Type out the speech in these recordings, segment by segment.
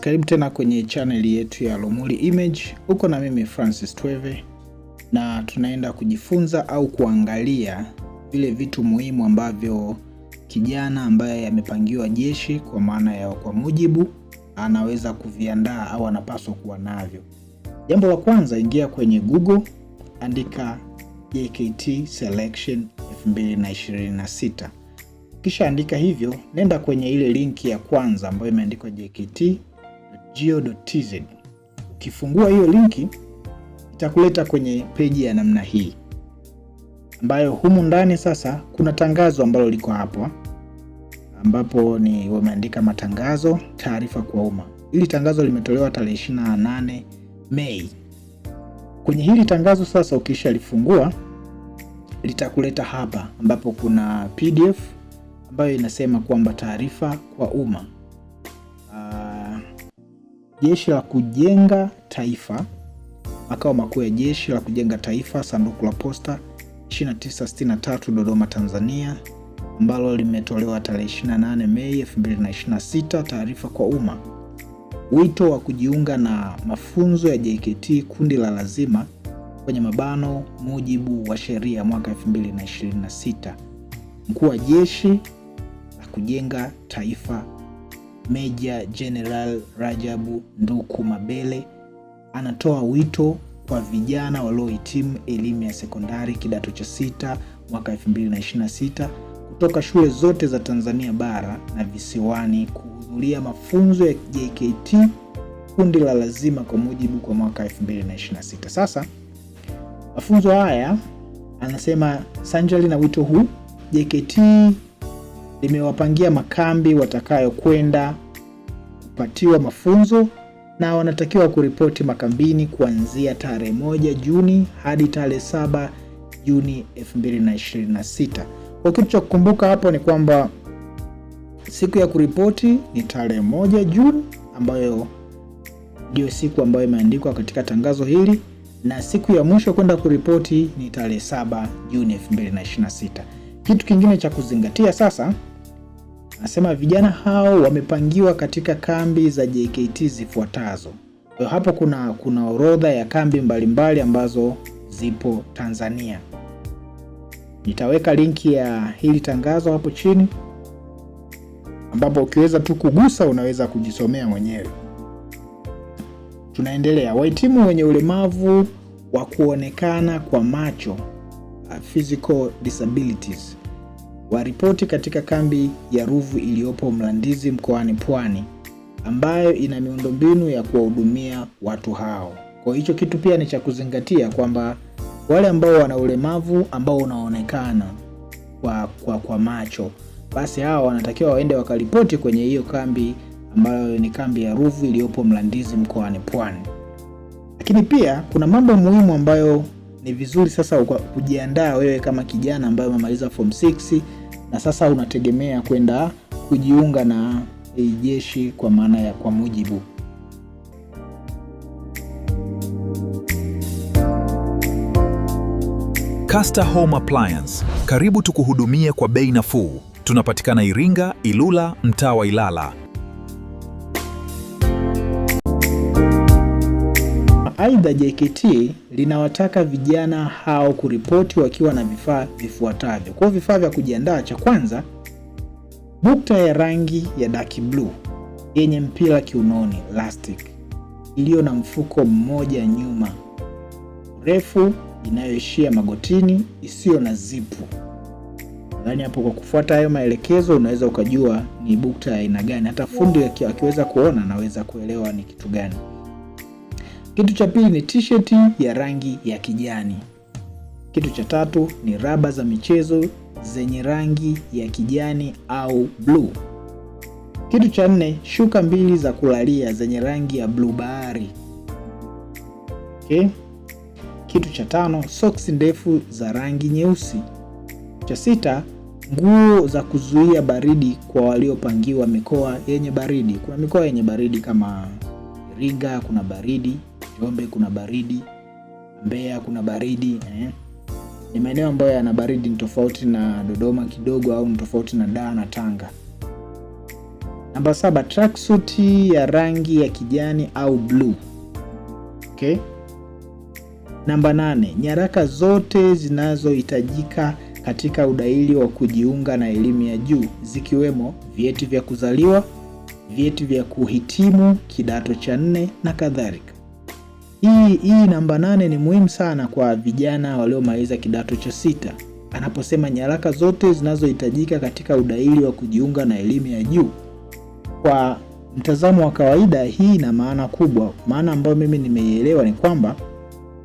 Karibu tena kwenye channel yetu ya Lomuli Image. Uko na mimi Francis Tweve, na tunaenda kujifunza au kuangalia vile vitu muhimu ambavyo kijana ambaye amepangiwa jeshi kwa maana ya kwa mujibu anaweza kuviandaa au anapaswa kuwa navyo. Jambo la kwanza, ingia kwenye Google, andika JKT Selection 2026. Kisha andika hivyo, nenda kwenye ile linki ya kwanza ambayo imeandikwa jkt.go.tz. Ukifungua hiyo linki itakuleta kwenye peji ya namna hii, ambayo humu ndani sasa kuna tangazo ambalo liko hapo, ambapo ni wameandika matangazo, taarifa kwa umma. Hili tangazo limetolewa tarehe 28 Mei. Kwenye hili tangazo sasa ukishalifungua litakuleta hapa ambapo kuna PDF ambayo inasema kwamba taarifa kwa umma. Jeshi la Kujenga Taifa, makao makuu ya Jeshi la Kujenga Taifa, sanduku la posta 2963 Dodoma, Tanzania, ambalo limetolewa tarehe 28 Mei 2026. Taarifa kwa umma. Wito wa kujiunga na mafunzo ya JKT kundi la lazima kwenye mabano mujibu wa sheria mwaka 2026. Mkuu wa Jeshi la Kujenga Taifa Meja General Rajabu Nduku Mabele anatoa wito kwa vijana waliohitimu elimu ya sekondari kidato cha 6 mwaka 2026 kutoka shule zote za Tanzania bara na visiwani kuhudhuria mafunzo ya JKT kundi la lazima kwa mujibu kwa mwaka 2026. Sasa mafunzo haya, anasema sanjali na wito huu, JKT limewapangia makambi watakayokwenda kupatiwa mafunzo na wanatakiwa kuripoti makambini kuanzia tarehe 1 Juni hadi tarehe 7 Juni 2026. Kwa kitu cha kukumbuka hapo ni kwamba siku ya kuripoti ni tarehe 1 Juni, ambayo ndio siku ambayo imeandikwa katika tangazo hili, na siku ya mwisho kwenda kuripoti ni tarehe 7 Juni 2026. Kitu kingine cha kuzingatia sasa, nasema vijana hao wamepangiwa katika kambi za JKT zifuatazo. Kwa hapo kuna orodha ya kambi mbalimbali ambazo zipo Tanzania. Nitaweka linki ya hili tangazo hapo chini, ambapo ukiweza tu kugusa unaweza kujisomea mwenyewe. Tunaendelea. Wahitimu wenye ulemavu wa kuonekana kwa macho, physical disabilities, waripoti katika kambi ya Ruvu iliyopo Mlandizi mkoani Pwani, ambayo ina miundombinu ya kuwahudumia watu hao. Kwa hicho kitu pia ni cha kuzingatia kwamba wale ambao wana ulemavu ambao unaonekana kwa macho, basi hao wanatakiwa waende wakaripoti kwenye hiyo kambi ambayo ni kambi ya Ruvu iliyopo Mlandizi mkoani Pwani. Lakini pia kuna mambo muhimu ambayo ni vizuri sasa kujiandaa wewe kama kijana ambaye umemaliza form 6 na sasa unategemea kwenda kujiunga na jeshi kwa maana ya kwa mujibu. Caster Home Appliance, karibu tukuhudumie kwa bei nafuu. Tunapatikana Iringa, Ilula, mtaa wa Ilala. Aidha, JKT linawataka vijana hao kuripoti wakiwa na vifaa vifuatavyo. Kwa vifaa vya kujiandaa, cha kwanza, bukta ya rangi ya dark blue yenye mpira kiunoni, elastic, iliyo na mfuko mmoja nyuma, refu, inayoishia magotini, isiyo na zipu. Nadhani hapo kwa kufuata hayo maelekezo unaweza ukajua ni bukta ya aina gani. Hata fundi akiweza kuona anaweza kuelewa ni kitu gani. Kitu cha pili ni t-shirt ya rangi ya kijani. Kitu cha tatu ni raba za michezo zenye rangi ya kijani au blue. Kitu cha nne, shuka mbili za kulalia zenye rangi ya blue bahari. Okay? Kitu cha tano, socks ndefu za rangi nyeusi. Cha sita, nguo za kuzuia baridi kwa waliopangiwa mikoa yenye baridi. Kuna mikoa yenye baridi kama Iringa kuna baridi, Njombe kuna baridi, Mbeya kuna baridi. Ni maeneo ambayo yana baridi, ni tofauti na Dodoma kidogo, au ni tofauti na Dar na Tanga. Namba 7, tracksuit ya rangi ya kijani au blue. Okay? Namba 8, nyaraka zote zinazohitajika katika udahili wa kujiunga na elimu ya juu zikiwemo vyeti vya kuzaliwa, vyeti vya kuhitimu kidato cha 4 na kadhalika. Hii namba 8 ni muhimu sana kwa vijana waliomaliza kidato cha 6. Anaposema nyaraka zote zinazohitajika katika udahili wa kujiunga na elimu ya juu, kwa mtazamo wa kawaida hii ina maana kubwa. Maana ambayo mimi nimeielewa ni kwamba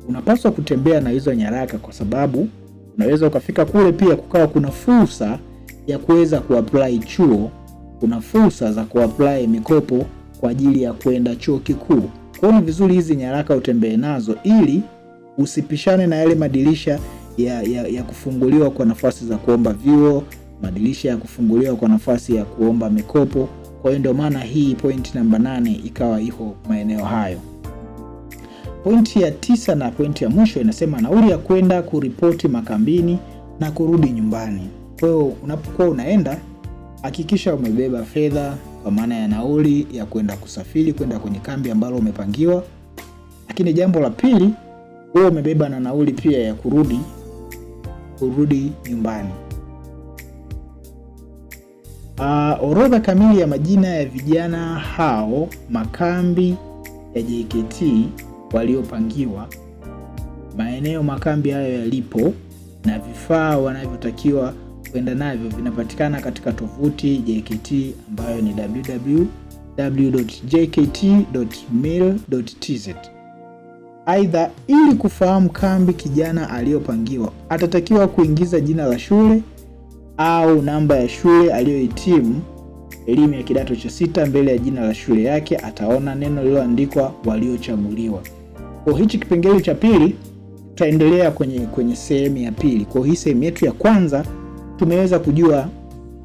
unapaswa kutembea na hizo nyaraka, kwa sababu unaweza ukafika kule pia kukawa kuna fursa ya kuweza kuapply chuo, kuna fursa za kuapply mikopo kwa ajili ya kwenda chuo kikuu. Kwa hiyo ni vizuri hizi nyaraka utembee nazo ili usipishane na yale madirisha ya kufunguliwa kwa nafasi za kuomba vyuo, madirisha ya kufunguliwa kwa nafasi ya kuomba mikopo. Kwa hiyo ndio maana hii point namba 8 ikawa iko maeneo hayo. Pointi ya 9 na pointi ya mwisho inasema nauli ya kwenda kuripoti makambini na kurudi nyumbani. Kwa hiyo unapokuwa unaenda, hakikisha umebeba fedha kwa maana ya nauli ya kwenda kusafiri kwenda kwenye kambi ambalo umepangiwa. Lakini jambo la pili, wewe umebeba na nauli pia ya kurudi nyumbani. Orodha kamili ya majina ya vijana hao makambi ya JKT waliopangiwa, maeneo makambi hayo yalipo na vifaa wanavyotakiwa kwenda navyo vinapatikana katika tovuti JKT ambayo ni www.jkt.mil.tz. Aidha, ili kufahamu kambi kijana aliyopangiwa, atatakiwa kuingiza jina la shule au namba ya shule aliyohitimu elimu ya kidato cha 6 mbele ya jina la shule yake. Ataona neno lililoandikwa waliochaguliwa. Kwa hichi kipengele cha pili tutaendelea kwenye sehemu ya pili. Kwa hii sehemu yetu ya kwanza tumeweza kujua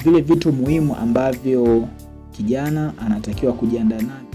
vile vitu muhimu ambavyo kijana anatakiwa kujiandaa navyo